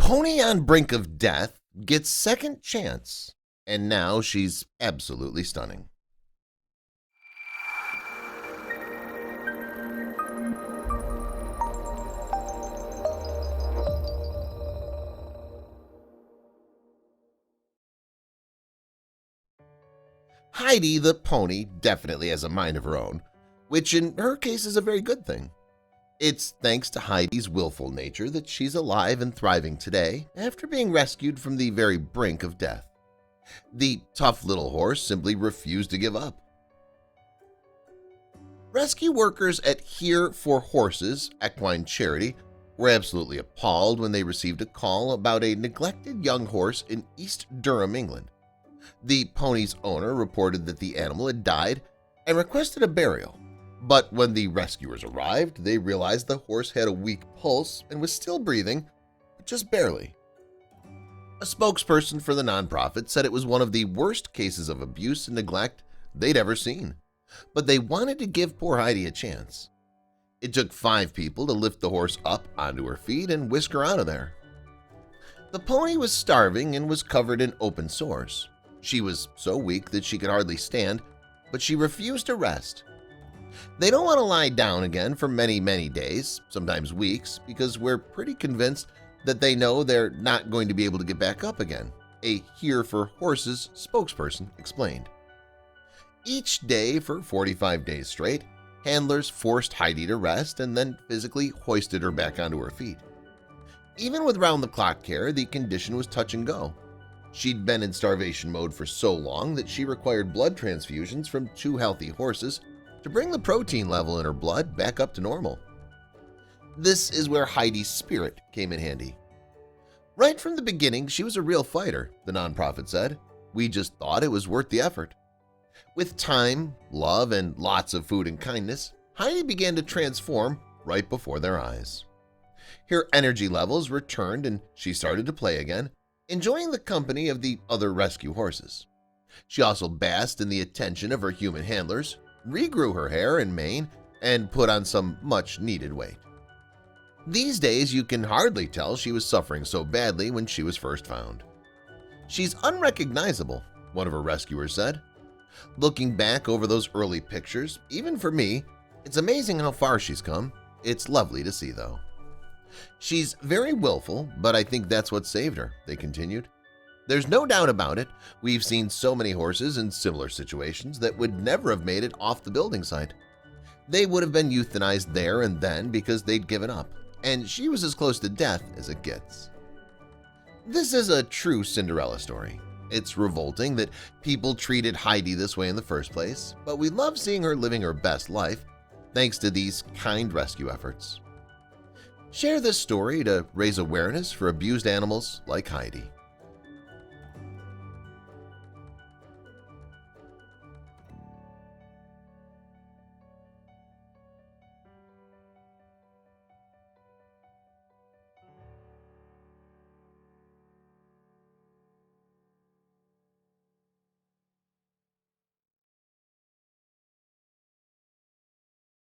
Pony on brink of death gets second chance, and now she's absolutely stunning. Heidi the pony definitely has a mind of her own, which in her case is a very good thing. It's thanks to Heidi's willful nature that she's alive and thriving today after being rescued from the very brink of death. The tough little horse simply refused to give up. Rescue workers at Here for Horses Equine Charity were absolutely appalled when they received a call about a neglected young horse in East Durham, England. The pony's owner reported that the animal had died and requested a burial. But when the rescuers arrived, they realized the horse had a weak pulse and was still breathing, but just barely. A spokesperson for the nonprofit said it was one of the worst cases of abuse and neglect they'd ever seen, but they wanted to give poor Heidi a chance. It took 5 people to lift the horse up onto her feet and whisk her out of there. The pony was starving and was covered in open sores. She was so weak that she could hardly stand, but she refused to rest. They don't want to lie down again for many, many days, sometimes weeks, because we're pretty convinced that they know they're not going to be able to get back up again, a Here for Horses spokesperson explained. Each day for 45 days straight, handlers forced Heidi to rest and then physically hoisted her back onto her feet. Even with round-the-clock care, the condition was touch and go. She'd been in starvation mode for so long that she required blood transfusions from 2 healthy horses to bring the protein level in her blood back up to normal. This is where Heidi's spirit came in handy. Right from the beginning, she was a real fighter, the nonprofit said. We just thought it was worth the effort. With time, love, and lots of food and kindness, Heidi began to transform right before their eyes. Her energy levels returned and she started to play again, enjoying the company of the other rescue horses. She also basked in the attention of her human handlers, regrew her hair and mane, and put on some much-needed weight. These days, you can hardly tell she was suffering so badly when she was first found. She's unrecognizable, one of her rescuers said. Looking back over those early pictures, even for me, it's amazing how far she's come. It's lovely to see, though. She's very willful, but I think that's what saved her, they continued. There's no doubt about it, we've seen so many horses in similar situations that would never have made it off the building site. They would have been euthanized there and then because they'd given up, and she was as close to death as it gets. This is a true Cinderella story. It's revolting that people treated Heidi this way in the first place, but we love seeing her living her best life thanks to these kind rescue efforts. Share this story to raise awareness for abused animals like Heidi.